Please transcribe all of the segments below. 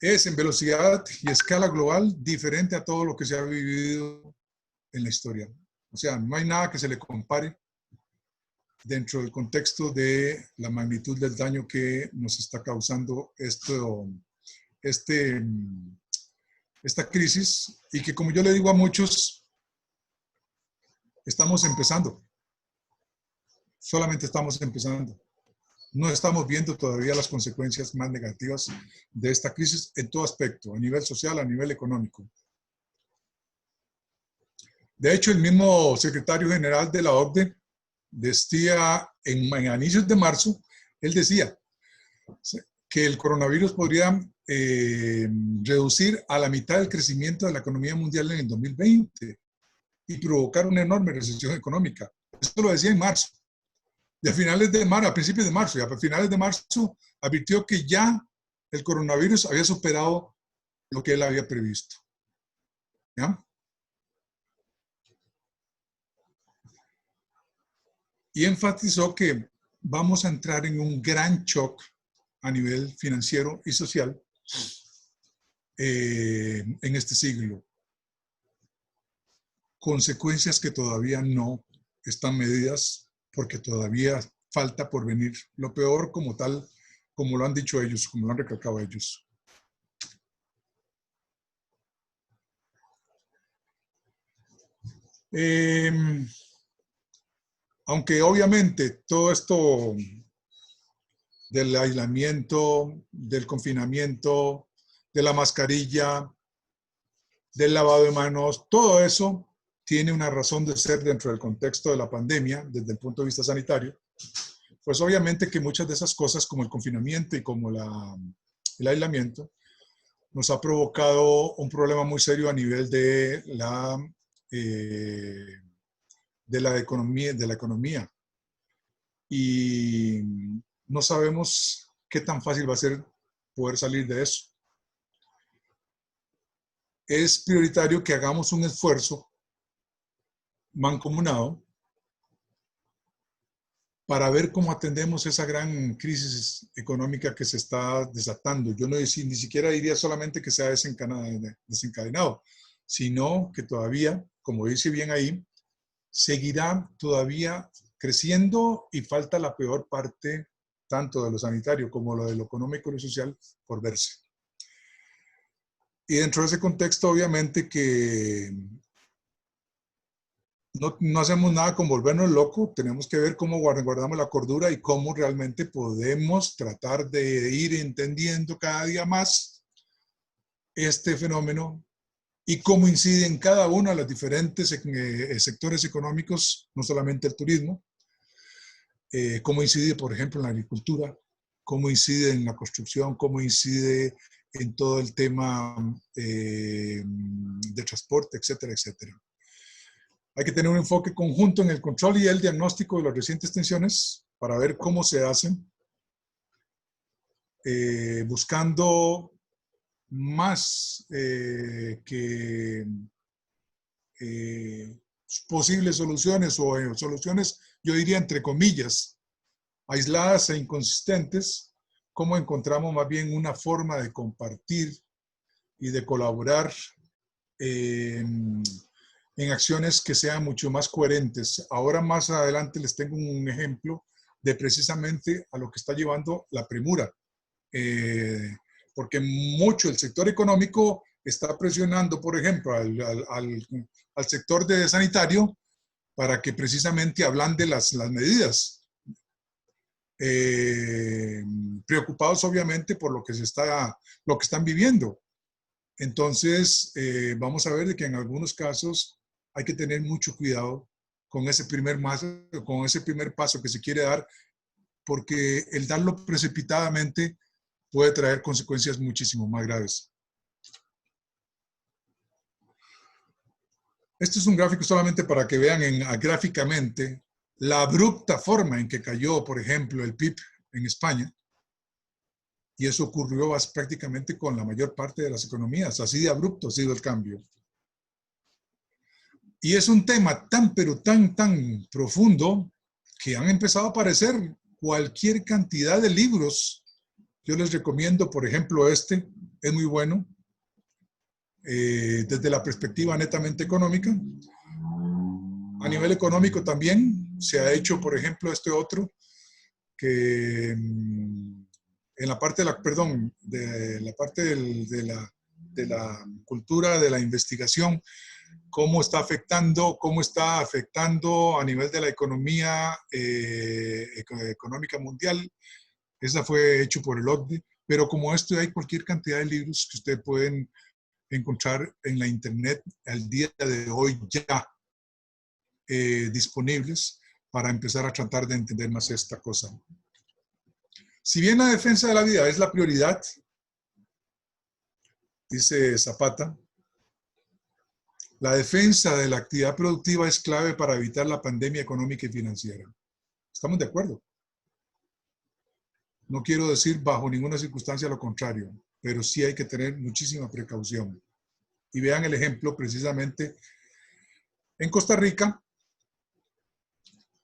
es en velocidad y escala global diferente a todo lo que se ha vivido en la historia. O sea, no hay nada que se le compare dentro del contexto de la magnitud del daño que nos está causando esta crisis, y que, como yo le digo a muchos, estamos empezando. Solamente estamos empezando. No estamos viendo todavía las consecuencias más negativas de esta crisis en todo aspecto, a nivel social, a nivel económico. De hecho, el mismo secretario general de la OCDE decía en inicios de marzo, él decía que el coronavirus podría reducir a la mitad el crecimiento de la economía mundial en el 2020 y provocar una enorme recesión económica. Eso lo decía en marzo. Y a finales de marzo, a principios de marzo, y a finales de marzo, advirtió que ya el coronavirus había superado lo que él había previsto. ¿Ya? Y enfatizó que vamos a entrar en un gran shock a nivel financiero y social en este siglo. Consecuencias que todavía no están medidas, porque todavía falta por venir lo peor, como tal, como lo han dicho ellos, como lo han recalcado ellos. Aunque obviamente todo esto del aislamiento, del confinamiento, de la mascarilla, del lavado de manos, todo eso tiene una razón de ser dentro del contexto de la pandemia, desde el punto de vista sanitario. Pues obviamente que muchas de esas cosas, como el confinamiento y como el aislamiento, nos ha provocado un problema muy serio a nivel de la economía. Y no sabemos qué tan fácil va a ser poder salir de eso. Es prioritario que hagamos un esfuerzo mancomunado para ver cómo atendemos esa gran crisis económica que se está desatando. Yo no ni siquiera diría solamente que sea desencadenado, sino que todavía, como dice bien ahí, seguirá todavía creciendo y falta la peor parte, tanto de lo sanitario como lo de lo económico y lo social, por verse. Y dentro de ese contexto, obviamente que no hacemos nada con volvernos locos, tenemos que ver cómo guardamos la cordura y cómo realmente podemos tratar de ir entendiendo cada día más este fenómeno y cómo incide en cada uno de los diferentes sectores económicos, no solamente el turismo, cómo incide, por ejemplo, en la agricultura, cómo incide en la construcción, cómo incide en todo el tema de transporte, etcétera, etcétera. Hay que tener un enfoque conjunto en el control y el diagnóstico de las recientes tensiones para ver cómo se hacen, buscando más que posibles soluciones o soluciones, yo diría entre comillas, aisladas e inconsistentes, cómo encontramos más bien una forma de compartir y de colaborar en acciones que sean mucho más coherentes. Ahora más adelante les tengo un ejemplo de precisamente a lo que está llevando la premura, porque mucho el sector económico está presionando, por ejemplo, al sector de sanitario para que precisamente ablande las medidas. Preocupados obviamente por lo que están viviendo. Entonces, vamos a ver de que en algunos casos hay que tener mucho cuidado con ese primer paso que se quiere dar, porque el darlo precipitadamente puede traer consecuencias muchísimo más graves. Este es un gráfico solamente para que vean gráficamente la abrupta forma en que cayó, por ejemplo, el PIB en España. Y eso ocurrió prácticamente con la mayor parte de las economías. Así de abrupto ha sido el cambio. Y es un tema tan, pero tan profundo que han empezado a aparecer cualquier cantidad de libros. Yo les recomiendo, por ejemplo, este es muy bueno desde la perspectiva netamente económica. A nivel económico también se ha hecho, por ejemplo, este otro, que en la parte de la, perdón, de la parte de la cultura de la investigación, cómo está afectando a nivel de la economía económica mundial. Esa fue hecho por el OCDE, pero como esto hay cualquier cantidad de libros que ustedes pueden encontrar en la internet al día de hoy ya disponibles para empezar a tratar de entender más esta cosa. Si bien la defensa de la vida es la prioridad, dice Zapata, la defensa de la actividad productiva es clave para evitar la pandemia económica y financiera. ¿Estamos de acuerdo? No quiero decir bajo ninguna circunstancia lo contrario, pero sí hay que tener muchísima precaución. Y vean el ejemplo precisamente en Costa Rica.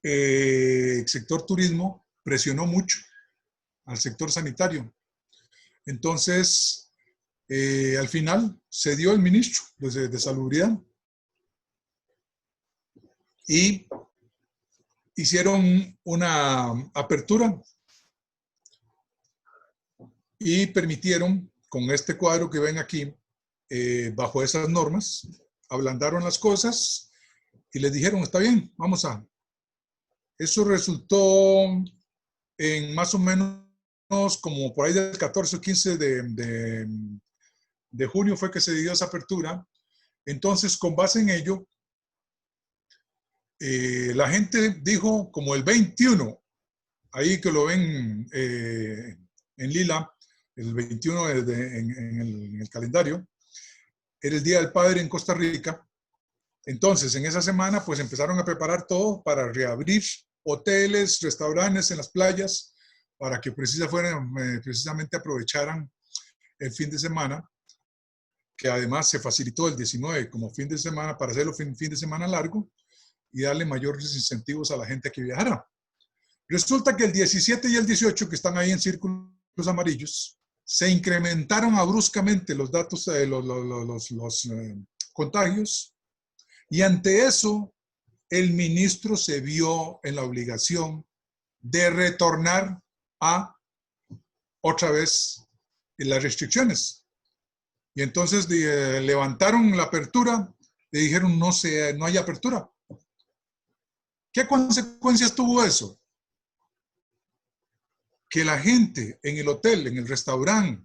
El sector turismo presionó mucho al sector sanitario. Entonces, al final se dio el ministro de Salubridad y hicieron una apertura y permitieron, con este cuadro que ven aquí, bajo esas normas, ablandaron las cosas y les dijeron, está bien, vamos a. Eso resultó en más o menos como por ahí del 14 o 15 de junio fue que se dio esa apertura. Entonces, con base en ello, la gente dijo como el 21, ahí que lo ven en lila, el 21 en el calendario, era el Día del Padre en Costa Rica. Entonces, en esa semana, pues empezaron a preparar todo para reabrir hoteles, restaurantes en las playas, para que precisamente aprovecharan el fin de semana, que además se facilitó el 19 como fin de semana para hacerlo fin de semana largo y darle mayores incentivos a la gente que viajara. Resulta que el 17 y el 18, que están ahí en círculos amarillos, se incrementaron bruscamente los datos, los contagios, y ante eso el ministro se vio en la obligación de retornar a otra vez las restricciones. Y entonces levantaron la apertura y dijeron no hay apertura. ¿Qué consecuencias tuvo eso? Que la gente en el hotel, en el restaurante,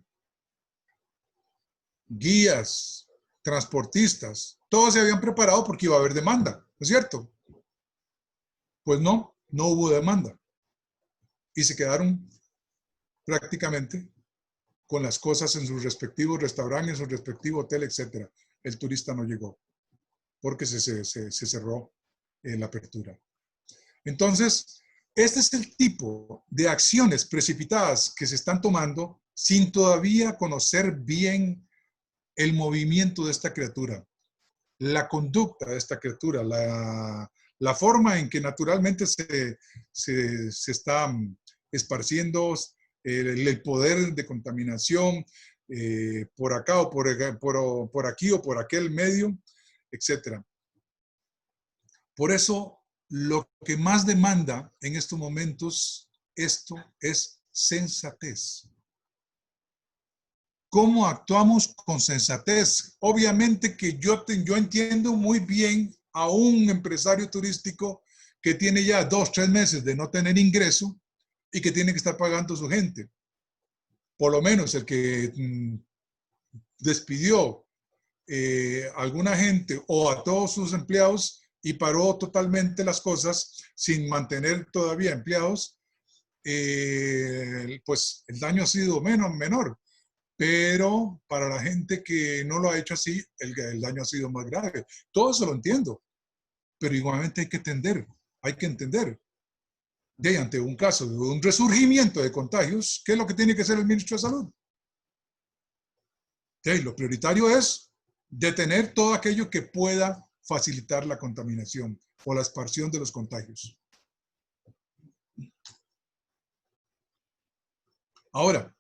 guías, transportistas, todos se habían preparado porque iba a haber demanda, ¿no es cierto? Pues no hubo demanda. Y se quedaron prácticamente con las cosas en sus respectivos restaurantes, en su respectivo hotel, etc. El turista no llegó porque se cerró la apertura. Entonces, este es el tipo de acciones precipitadas que se están tomando sin todavía conocer bien el movimiento de esta criatura, la conducta de esta criatura, la forma en que naturalmente se está esparciendo el poder de contaminación por acá o por aquí o por aquel medio, etc. Por eso, lo que más demanda en estos momentos esto es sensatez. ¿Cómo actuamos con sensatez? Obviamente que yo entiendo muy bien a un empresario turístico que tiene ya 2 o 3 meses de no tener ingreso y que tiene que estar pagando a su gente. Por lo menos el que despidió a alguna gente o a todos sus empleados y paró totalmente las cosas sin mantener todavía empleados, pues el daño ha sido menor. Pero para la gente que no lo ha hecho así, el daño ha sido más grave. Todo eso lo entiendo, pero igualmente hay que entender. De ante un caso de un resurgimiento de contagios, ¿qué es lo que tiene que hacer el ministro de Salud? Lo prioritario es detener todo aquello que pueda facilitar la contaminación o la esparción de los contagios. Ahora,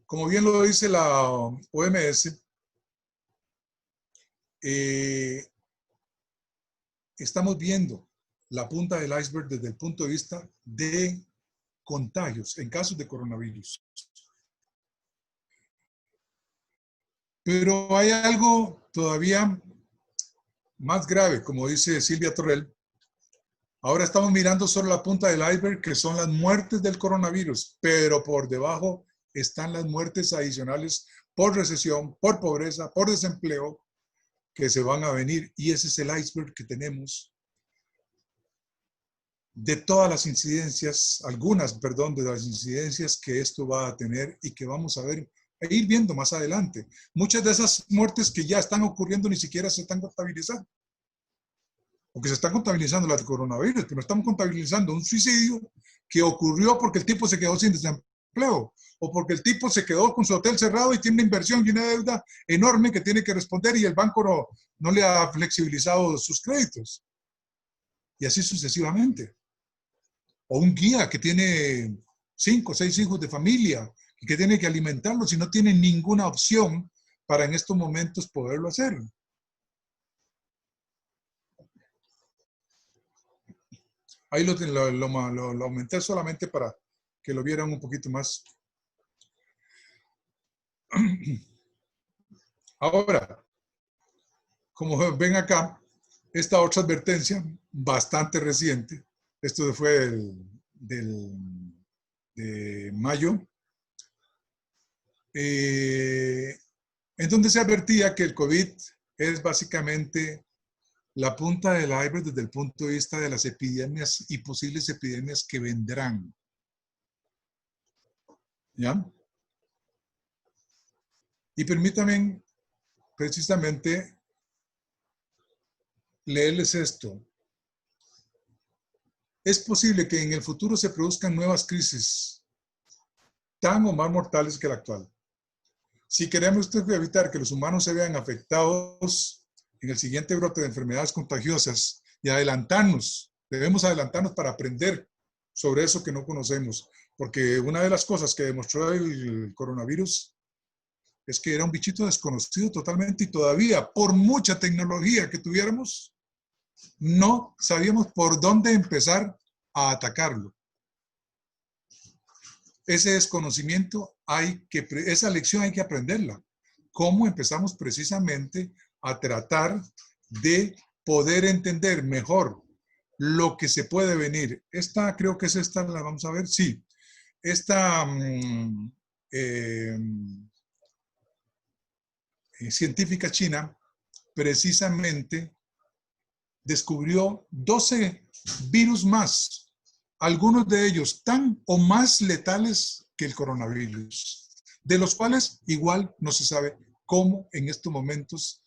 Como bien lo dice la OMS, estamos viendo la punta del iceberg desde el punto de vista de contagios en casos de coronavirus. Pero hay algo todavía más grave, como dice Silvia Torrell. Ahora estamos mirando solo la punta del iceberg, que son las muertes del coronavirus, pero por debajo están las muertes adicionales por recesión, por pobreza, por desempleo, que se van a venir. Y ese es el iceberg que tenemos de todas las incidencias, algunas, perdón, de las incidencias que esto va a tener y que vamos a ver e ir viendo más adelante. Muchas de esas muertes que ya están ocurriendo ni siquiera se están contabilizando. Porque se están contabilizando las de coronavirus, pero no estamos contabilizando un suicidio que ocurrió porque el tipo se quedó sin desempleo o porque el tipo se quedó con su hotel cerrado y tiene una inversión y una deuda enorme que tiene que responder y el banco no le ha flexibilizado sus créditos. Y así sucesivamente. O un guía que tiene 5 o 6 hijos de familia y que tiene que alimentarlos y no tiene ninguna opción para en estos momentos poderlo hacer. Ahí lo aumenté solamente para que lo vieran un poquito más. Ahora, como ven acá, esta otra advertencia, bastante reciente, esto fue de mayo, en donde se advertía que el COVID es básicamente la punta del iceberg desde el punto de vista de las epidemias y posibles epidemias que vendrán. ¿Ya? Y permítanme precisamente leerles esto. Es posible que en el futuro se produzcan nuevas crisis tan o más mortales que la actual. Si queremos evitar que los humanos se vean afectados en el siguiente brote de enfermedades contagiosas y adelantarnos, debemos adelantarnos para aprender sobre eso que no conocemos, porque una de las cosas que demostró el coronavirus es que era un bichito desconocido totalmente y todavía, por mucha tecnología que tuviéramos, no sabíamos por dónde empezar a atacarlo. Ese desconocimiento esa lección hay que aprenderla. ¿Cómo empezamos precisamente a tratar de poder entender mejor lo que se puede venir? Esta, creo que es esta, la vamos a ver, sí. Esta científica china precisamente descubrió 12 virus más, algunos de ellos tan o más letales que el coronavirus, de los cuales igual no se sabe cómo en estos momentos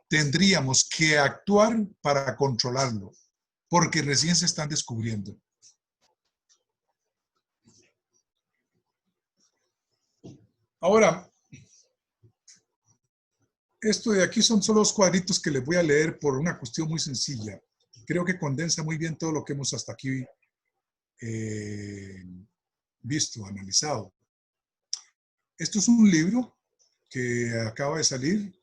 tendríamos que actuar para controlarlo, porque recién se están descubriendo. Ahora, esto de aquí son solo los cuadritos que les voy a leer por una cuestión muy sencilla. Creo que condensa muy bien todo lo que hemos hasta aquí visto, analizado. Esto es un libro que acaba de salir.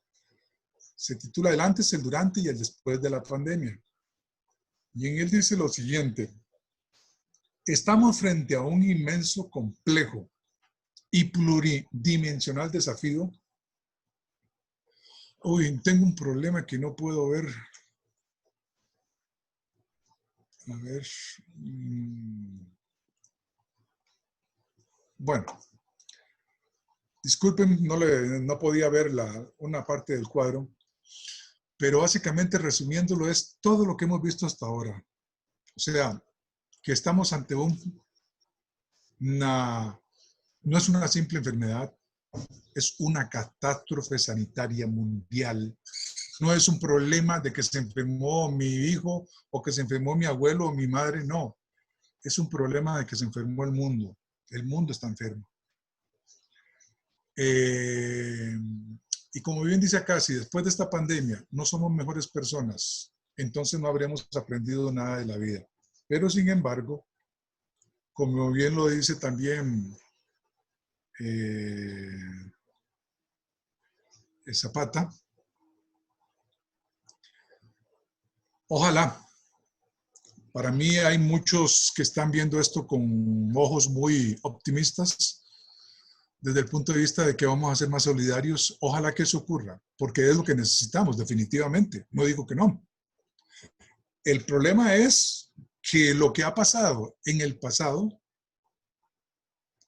Se titula El antes, el durante y el después de la pandemia. Y en él dice lo siguiente. Estamos frente a un inmenso, complejo y pluridimensional desafío. Uy, tengo un problema que no puedo ver. A ver. Bueno, disculpen, no podía ver una parte del cuadro, pero básicamente resumiéndolo es todo lo que hemos visto hasta ahora. O sea, que estamos ante no es una simple enfermedad, es una catástrofe sanitaria mundial. No es un problema de que se enfermó mi hijo o que se enfermó mi abuelo o mi madre, no. Es un problema de que se enfermó el mundo. El mundo está enfermo. Y como bien dice acá, si después de esta pandemia no somos mejores personas, entonces no habremos aprendido nada de la vida. Pero sin embargo, como bien lo dice también Zapata. Ojalá. Para mí hay muchos que están viendo esto con ojos muy optimistas desde el punto de vista de que vamos a ser más solidarios. Ojalá que eso ocurra, porque es lo que necesitamos definitivamente. No digo que no. El problema es que lo que ha pasado en el pasado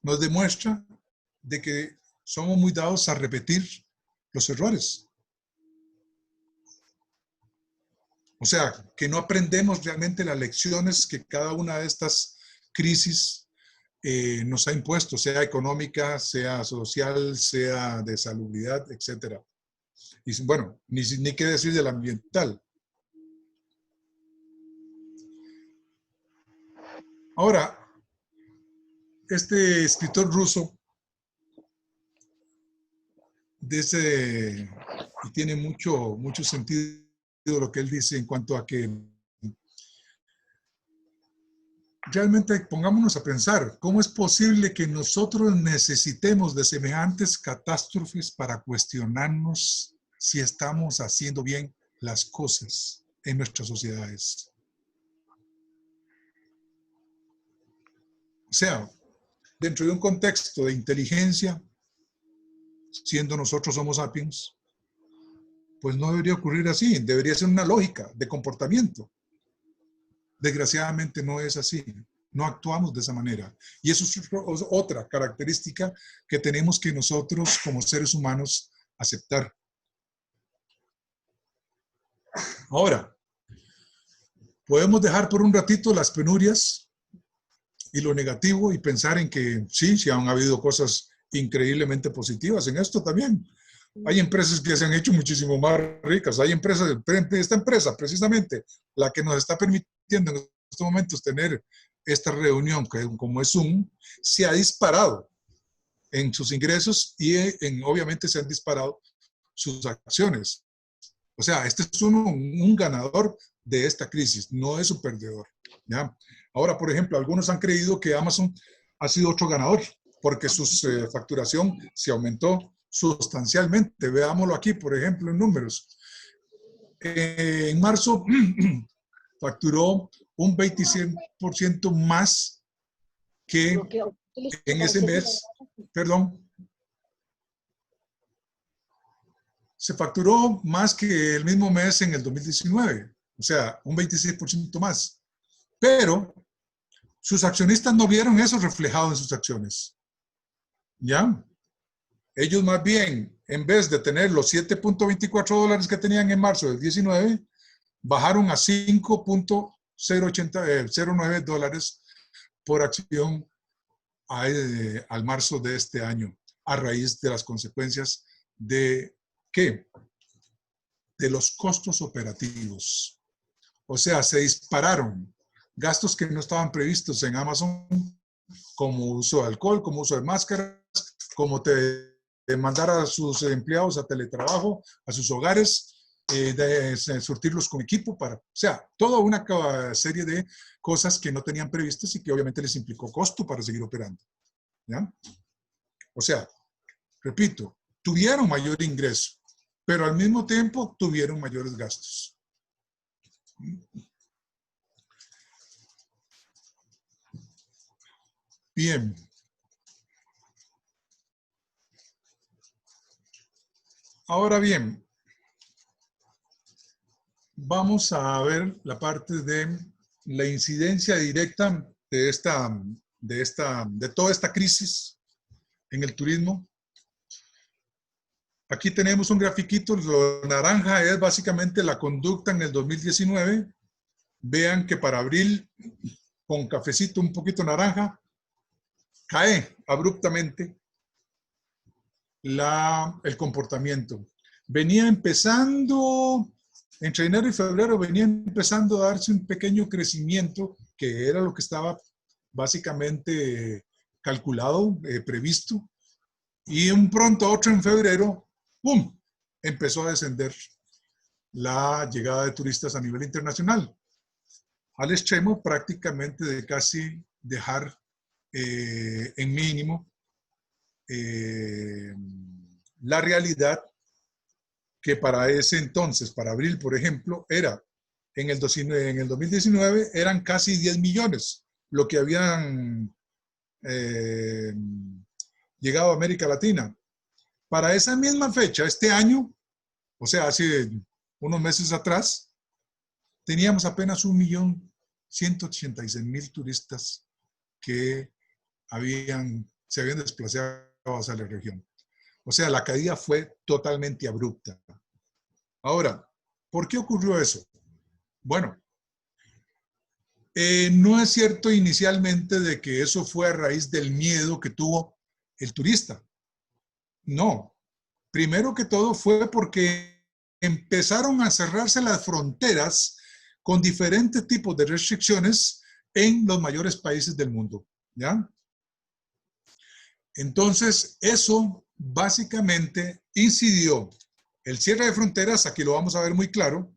nos demuestra de que somos muy dados a repetir los errores. O sea, que no aprendemos realmente las lecciones que cada una de estas crisis nos ha impuesto, sea económica, sea social, sea de salubridad, etc. Y bueno, ni qué decir del ambiental. Ahora, este escritor ruso y tiene mucho sentido lo que él dice en cuanto a que realmente pongámonos a pensar, ¿cómo es posible que nosotros necesitemos de semejantes catástrofes para cuestionarnos si estamos haciendo bien las cosas en nuestras sociedades? O sea, dentro de un contexto de inteligencia, siendo nosotros Homo sapiens, pues no debería ocurrir así, debería ser una lógica de comportamiento. Desgraciadamente no es así, no actuamos de esa manera. Y eso es otra característica que tenemos que nosotros como seres humanos aceptar. Ahora, podemos dejar por un ratito las penurias y lo negativo y pensar en que sí han habido cosas increíblemente positivas en esto también. Hay empresas que se han hecho muchísimo más ricas. Hay empresas, esta empresa precisamente, la que nos está permitiendo en estos momentos tener esta reunión, que como es Zoom, se ha disparado en sus ingresos y obviamente se han disparado sus acciones. O sea, este es un ganador de esta crisis, no es un perdedor. ¿Ya? Ahora, por ejemplo, algunos han creído que Amazon ha sido otro ganador porque su facturación se aumentó sustancialmente. Veámoslo aquí, por ejemplo, en números. En marzo facturó un 26% más que en ese mes, perdón, se facturó más que el mismo mes en el 2019, o sea, un 26% más. Pero sus accionistas no vieron eso reflejado en sus acciones. ¿Ya? Ellos más bien, en vez de tener los $7.24 que tenían en marzo del 19, bajaron a $5.09 por acción al marzo de este año, a raíz de las consecuencias de ¿qué? De los costos operativos. O sea, se dispararon gastos que no estaban previstos en Amazon, como uso de alcohol, como uso de máscaras, como de mandar a sus empleados a teletrabajo, a sus hogares, de surtirlos con equipo o sea, toda una serie de cosas que no tenían previstas y que obviamente les implicó costo para seguir operando. ¿Ya? O sea, repito, tuvieron mayor ingreso, pero al mismo tiempo tuvieron mayores gastos. Bien. Ahora bien, vamos a ver la parte de la incidencia directa de toda esta crisis en el turismo. Aquí tenemos un grafiquito, lo naranja es básicamente la conducta en el 2019. Vean que para abril, con cafecito un poquito naranja, cae abruptamente el comportamiento. Venía empezando, entre enero y febrero, venía empezando a darse un pequeño crecimiento, que era lo que estaba básicamente calculado, previsto, y un pronto otro en febrero, ¡pum!, empezó a descender la llegada de turistas a nivel internacional, al extremo prácticamente de casi dejar en mínimo la realidad que para ese entonces, para abril, por ejemplo, era en el 2019 eran casi 10 millones lo que habían llegado a América Latina. Para esa misma fecha, este año, o sea, hace unos meses atrás, teníamos apenas 1.186.000 turistas que se habían desplazado hacia la región. O sea, la caída fue totalmente abrupta. Ahora, ¿por qué ocurrió eso? Bueno, no es cierto inicialmente de que eso fue a raíz del miedo que tuvo el turista. No. Primero que todo fue porque empezaron a cerrarse las fronteras con diferentes tipos de restricciones en los mayores países del mundo, ¿ya? Entonces, eso básicamente incidió el cierre de fronteras, aquí lo vamos a ver muy claro,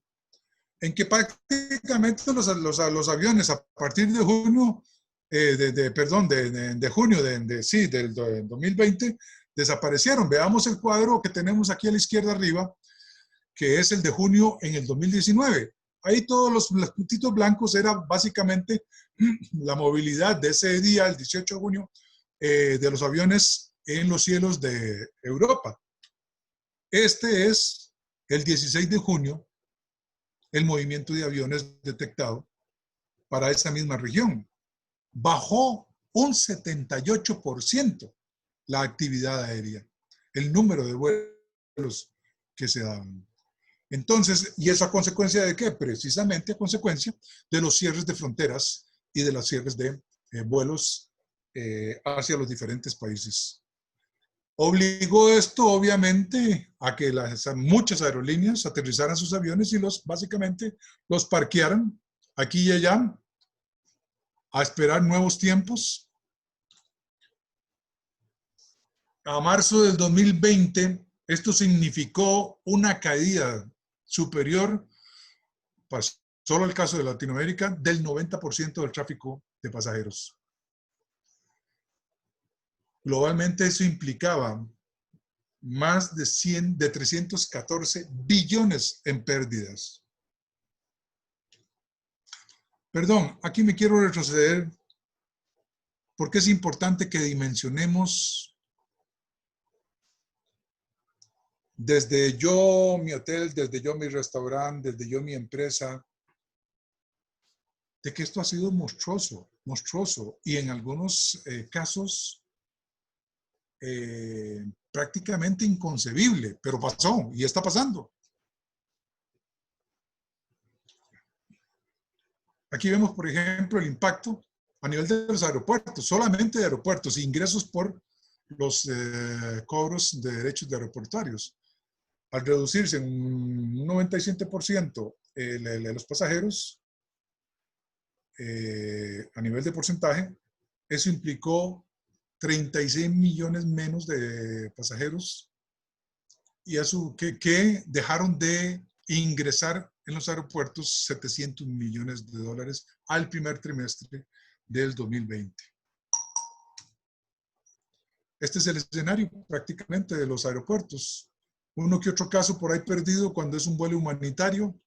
en que prácticamente los aviones a partir de junio, de junio del 2020, desaparecieron. Veamos el cuadro que tenemos aquí a la izquierda arriba, que es el de junio en el 2019. Ahí todos los puntitos blancos era básicamente la movilidad de ese día, el 18 de junio, de los aviones en los cielos de Europa. Este es el 16 de junio, el movimiento de aviones detectado para esa misma región. Bajó un 78% la actividad aérea, el número de vuelos que se daban. Entonces, ¿y eso a consecuencia de qué? Precisamente a consecuencia de los cierres de fronteras y de los cierres de vuelos hacia los diferentes países. Obligó esto, obviamente, a que muchas aerolíneas aterrizaran sus aviones y básicamente los parquearan aquí y allá a esperar nuevos tiempos. A marzo del 2020, esto significó una caída superior, solo el caso de Latinoamérica, del 90% del tráfico de pasajeros. Globalmente eso implicaba más de 314 billones en pérdidas. Perdón, aquí me quiero retroceder porque es importante que dimensionemos desde yo mi hotel, desde yo mi restaurante, desde yo mi empresa, de que esto ha sido monstruoso y en algunos casos prácticamente inconcebible, pero pasó y está pasando. Aquí vemos, por ejemplo, el impacto a nivel de los aeropuertos, solamente de aeropuertos, ingresos por los cobros de derechos de aeroportuarios. Al reducirse en un 97% los pasajeros, a nivel de porcentaje, eso implicó 36 millones menos de pasajeros y eso que dejaron de ingresar en los aeropuertos 700 millones de dólares al primer trimestre del 2020. Este es el escenario prácticamente de los aeropuertos. Uno que otro caso por ahí perdido cuando es un vuelo humanitario.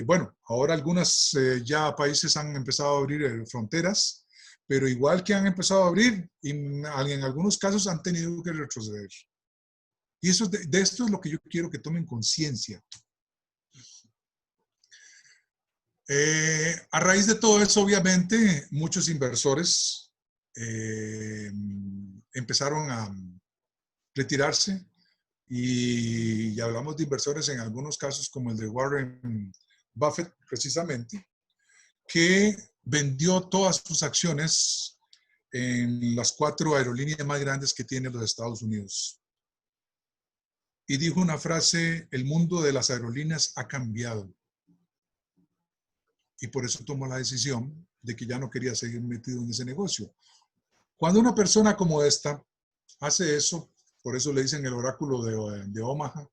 Bueno, ahora algunos ya países han empezado a abrir fronteras, pero igual que han empezado a abrir, en algunos casos han tenido que retroceder. Y eso de esto es lo que yo quiero que tomen conciencia. A raíz de todo eso, obviamente, muchos inversores empezaron a retirarse y hablamos de inversores en algunos casos como el de Warren Buffett, precisamente, que vendió todas sus acciones en las 4 aerolíneas más grandes que tiene los Estados Unidos. Y dijo una frase: el mundo de las aerolíneas ha cambiado. Y por eso tomó la decisión de que ya no quería seguir metido en ese negocio. Cuando una persona como esta hace eso, por eso le dicen el oráculo de Omaha,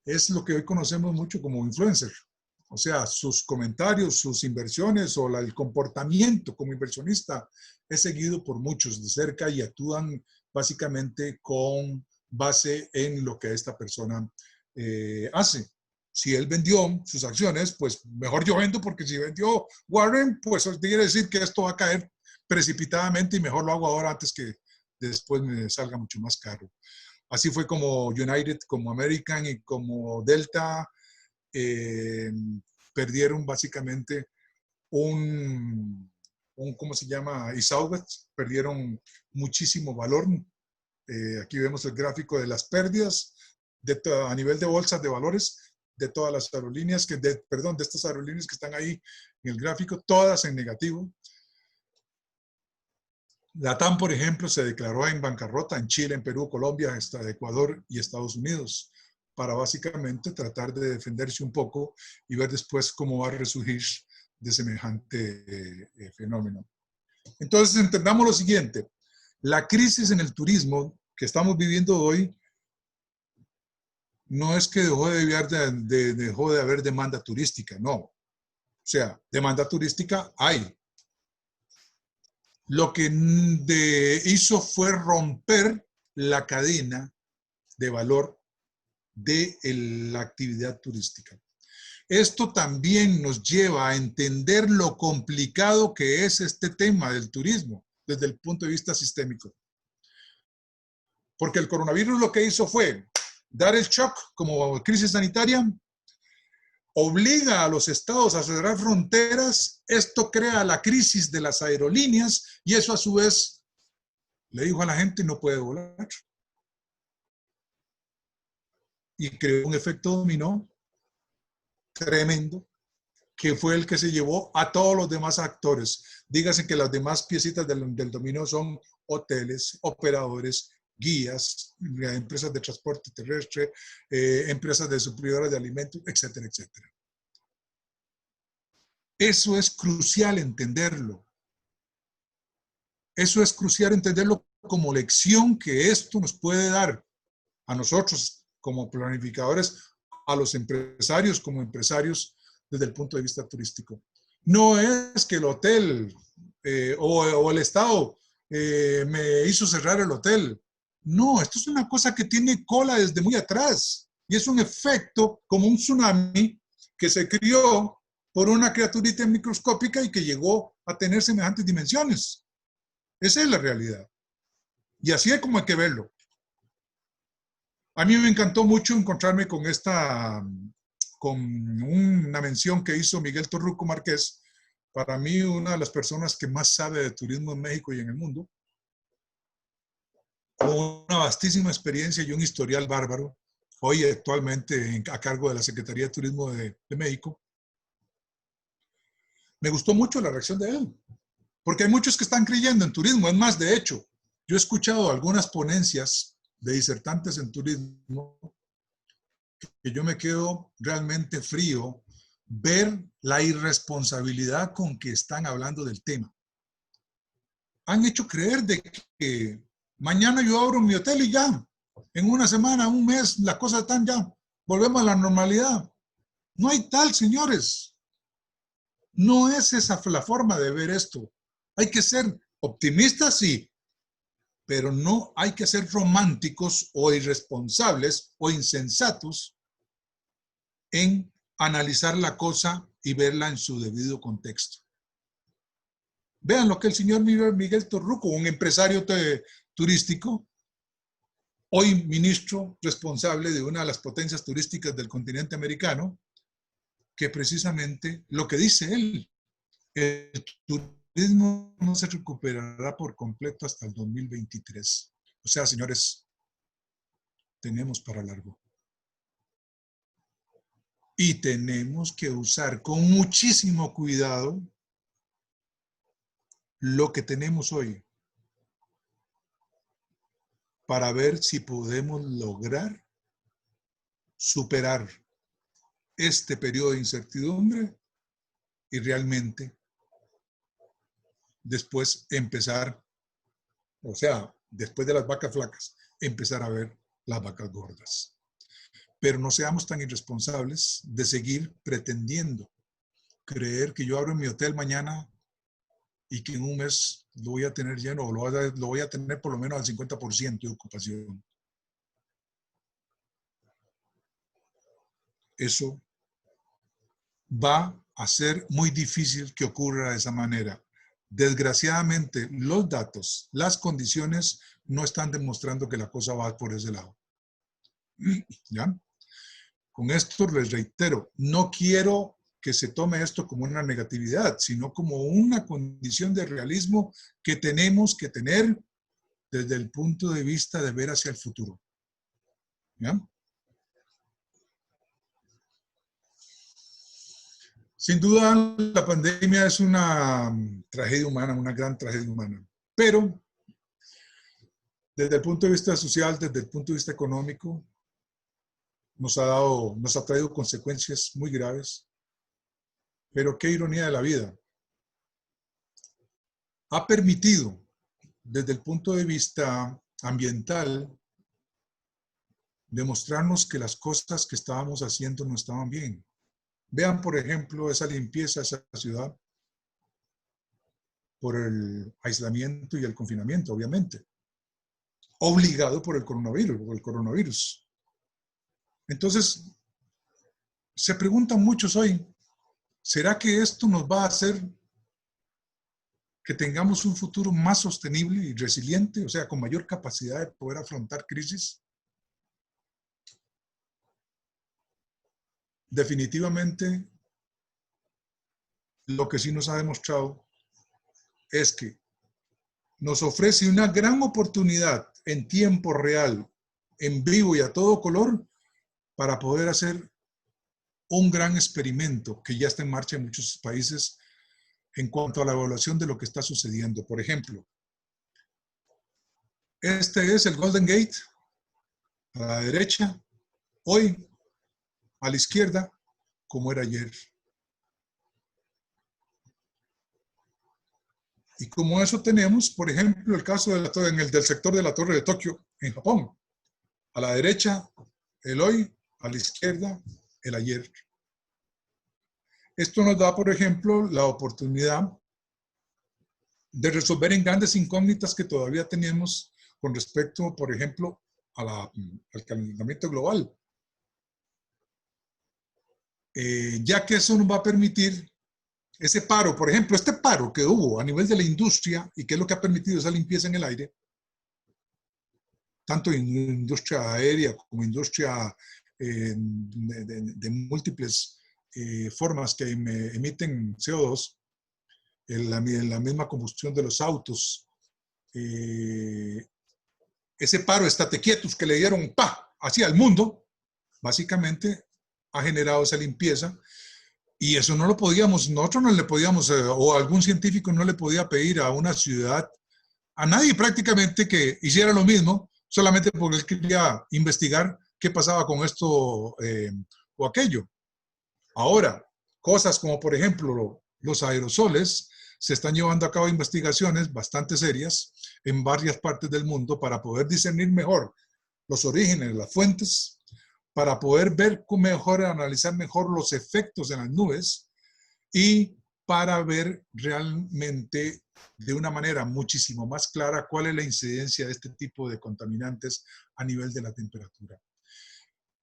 es lo que hoy conocemos mucho como influencer. O sea, sus comentarios, sus inversiones o el comportamiento como inversionista es seguido por muchos de cerca y actúan básicamente con base en lo que esta persona hace. Si él vendió sus acciones, pues mejor yo vendo, porque si vendió Warren, pues quiere decir que esto va a caer precipitadamente y mejor lo hago ahora antes que después me salga mucho más caro. Así fue como United, como American y como Delta perdieron básicamente ¿cómo se llama? Y Southwest, perdieron muchísimo valor. Aquí vemos el gráfico de las pérdidas a nivel de bolsas de valores de todas las aerolíneas, de estas aerolíneas que están ahí en el gráfico, todas en negativo. LATAM, por ejemplo, se declaró en bancarrota en Chile, en Perú, Colombia, Ecuador y Estados Unidos, para básicamente tratar de defenderse un poco y ver después cómo va a resurgir de semejante fenómeno. Entonces, entendamos lo siguiente. La crisis en el turismo que estamos viviendo hoy no es que dejó de haber demanda turística, no. O sea, demanda turística hay. Lo que hizo fue romper la cadena de valor de la actividad turística. Esto también nos lleva a entender lo complicado que es este tema del turismo desde el punto de vista sistémico. Porque el coronavirus lo que hizo fue dar el shock como crisis sanitaria, obliga a los estados a cerrar fronteras, esto crea la crisis de las aerolíneas y eso a su vez le dijo a la gente no puede volar. Y creó un efecto dominó tremendo que fue el que se llevó a todos los demás actores. Dígase que las demás piecitas del dominó son hoteles, operadores, guías, empresas de transporte terrestre, empresas de suplidoras de alimentos, etcétera, etcétera. Eso es crucial entenderlo. Eso es crucial entenderlo como lección que esto nos puede dar a nosotros como planificadores, a los empresarios como empresarios desde el punto de vista turístico. No es que el hotel o el Estado me hizo cerrar el hotel. No, esto es una cosa que tiene cola desde muy atrás y es un efecto como un tsunami que se crió por una criaturita microscópica y que llegó a tener semejantes dimensiones. Esa es la realidad. Y así es como hay que verlo. A mí me encantó mucho encontrarme con una mención que hizo Miguel Torruco Márquez, para mí una de las personas que más sabe de turismo en México y en el mundo, con una vastísima experiencia y un historial bárbaro, hoy actualmente a cargo de la Secretaría de Turismo de México. Me gustó mucho la reacción de él, porque hay muchos que están creyendo en turismo. Es más, de hecho, yo he escuchado algunas ponencias de disertantes en turismo que yo me quedo realmente frío ver la irresponsabilidad con que están hablando del tema. Han hecho creer de que mañana yo abro mi hotel y ya, en una semana, un mes, las cosas están ya, volvemos a la normalidad. No hay tal, señores. No es esa la forma de ver esto. Hay que ser optimistas, sí, pero no hay que ser románticos o irresponsables o insensatos en analizar la cosa y verla en su debido contexto. Vean lo que el señor Miguel Torruco, un empresario turístico, hoy ministro responsable de una de las potencias turísticas del continente americano, que precisamente lo que dice él, el turismo no se recuperará por completo hasta el 2023. O sea, señores, tenemos para largo. Y tenemos que usar con muchísimo cuidado lo que tenemos hoy para ver si podemos lograr superar este periodo de incertidumbre y realmente después empezar, o sea, después de las vacas flacas, empezar a ver las vacas gordas. pero no seamos tan irresponsables de seguir pretendiendo creer que yo abro mi hotel mañana y que en un mes lo voy a tener lleno o lo voy a tener por lo menos al 50% de ocupación. Eso va a ser muy difícil que ocurra de esa manera. Desgraciadamente, los datos, las condiciones no están demostrando que la cosa va por ese lado. ¿Ya? Con esto les reitero, no quiero que se tome esto como una negatividad, sino como una condición de realismo que tenemos que tener desde el punto de vista de ver hacia el futuro. ¿Ya? Sin duda, la pandemia es una tragedia humana, una gran tragedia humana, pero desde el punto de vista social, desde el punto de vista económico, nos ha traído consecuencias muy graves. Pero qué ironía de la vida. Ha permitido, desde el punto de vista ambiental, demostrarnos que las cosas que estábamos haciendo no estaban bien. Vean, por ejemplo, esa limpieza de esa ciudad por el aislamiento y el confinamiento, obviamente. Obligado por el coronavirus. Entonces, se preguntan muchos hoy, ¿será que esto nos va a hacer que tengamos un futuro más sostenible y resiliente, o sea, con mayor capacidad de poder afrontar crisis? Definitivamente, lo que sí nos ha demostrado es que nos ofrece una gran oportunidad en tiempo real, en vivo y a todo color, para poder hacer un gran experimento que ya está en marcha en muchos países en cuanto a la evaluación de lo que está sucediendo. Por ejemplo, este es el Golden Gate, a la derecha, hoy, a la izquierda, como era ayer. Y como eso tenemos, por ejemplo, el caso del sector de la Torre de Tokio, en Japón. A la derecha, el hoy, a la izquierda, el ayer. Esto nos da, por ejemplo, la oportunidad de resolver en grandes incógnitas que todavía tenemos con respecto, por ejemplo, al calentamiento global. Ya que eso nos va a permitir ese paro, por ejemplo, este paro que hubo a nivel de la industria y que es lo que ha permitido esa limpieza en el aire, tanto en industria aérea como industria de múltiples formas que emiten CO2, la misma combustión de los autos, ese paro estate quietos que le dieron hacia el mundo, básicamente ha generado esa limpieza. Y eso no lo podíamos, nosotros no le podíamos, o algún científico no le podía pedir a una ciudad, a nadie prácticamente, que hiciera lo mismo, solamente porque él quería investigar qué pasaba con esto o aquello. Ahora, cosas como por ejemplo los aerosoles, se están llevando a cabo investigaciones bastante serias en varias partes del mundo para poder discernir mejor los orígenes, las fuentes, para poder ver mejor, analizar mejor los efectos en las nubes y para ver realmente de una manera muchísimo más clara cuál es la incidencia de este tipo de contaminantes a nivel de la temperatura.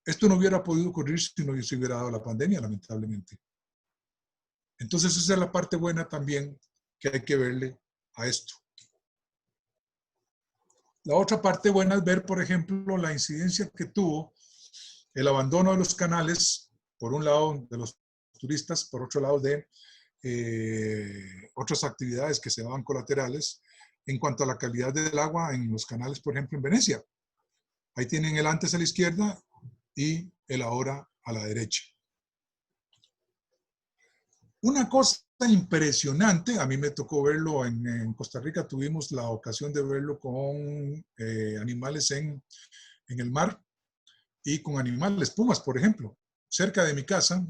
Esto no hubiera podido ocurrir si no se hubiera dado la pandemia, lamentablemente. Entonces esa es la parte buena también que hay que verle a esto. La otra parte buena es ver, por ejemplo, la incidencia que tuvo el abandono de los canales, por un lado de los turistas, por otro lado de otras actividades que se daban colaterales en cuanto a la calidad del agua en los canales, por ejemplo, en Venecia. Ahí tienen el antes a la izquierda y el ahora a la derecha. Una cosa impresionante, a mí me tocó verlo en Costa Rica, tuvimos la ocasión de verlo con animales en el mar y con animales, pumas, por ejemplo. Cerca de mi casa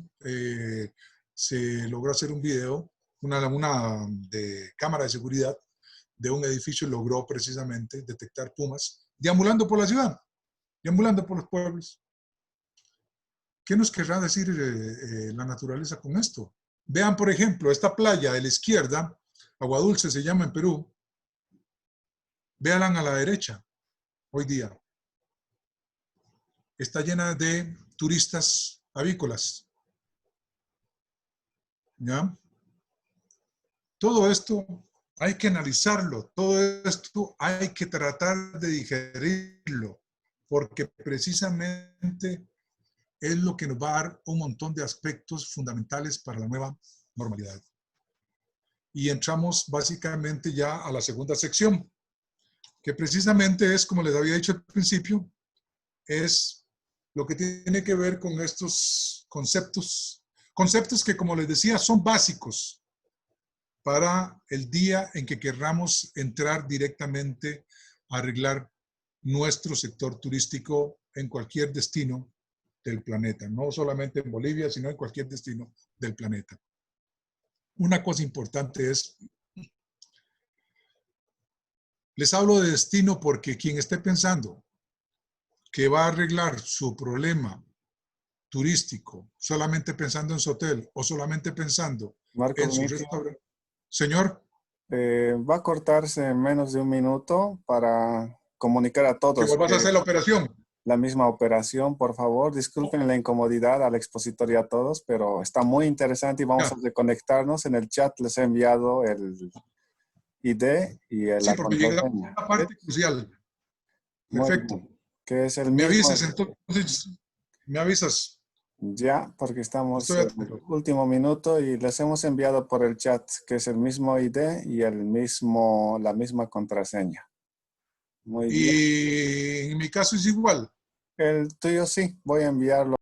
se logró hacer un video, una de cámara de seguridad de un edificio logró precisamente detectar pumas deambulando por la ciudad, deambulando por los pueblos. ¿Qué nos querrá decir la naturaleza con esto? Vean, por ejemplo, esta playa de la izquierda, Agua Dulce se llama en Perú. Véanla a la derecha, hoy día. Está llena de turistas avícolas. ¿Ya? Todo esto hay que analizarlo, todo esto hay que tratar de digerirlo, porque precisamente es lo que nos va a dar un montón de aspectos fundamentales para la nueva normalidad. Y entramos básicamente ya a la segunda sección, que precisamente es, como les había dicho al principio, es lo que tiene que ver con estos conceptos, conceptos que, como les decía, son básicos para el día en que querramos entrar directamente a arreglar nuestro sector turístico en cualquier destino del planeta, no solamente en Bolivia, sino en cualquier destino del planeta. Una cosa importante es, les hablo de destino porque quien esté pensando que va a arreglar su problema turístico solamente pensando en su hotel o solamente pensando Marco en su Benicio, restaurante, señor, va a cortarse en menos de un minuto para comunicar a que todos vuelvas a que hacer la operación. la misma operación, por favor. Disculpen la incomodidad al expositor y a todos, pero está muy interesante y vamos a Ya. reconectarnos. En el chat les he enviado el ID y Sí, la porque llegamos a contraseña. una ¿Sí? parte crucial. Muy Perfecto. bien. Que es el Me mismo, avisas entonces, me avisas. ya, porque estamos Estoy en el atento. último minuto y les hemos enviado por el chat, que es el mismo ID y la misma contraseña. Muy bien. Y en mi caso es igual. El tuyo sí, voy a enviarlo.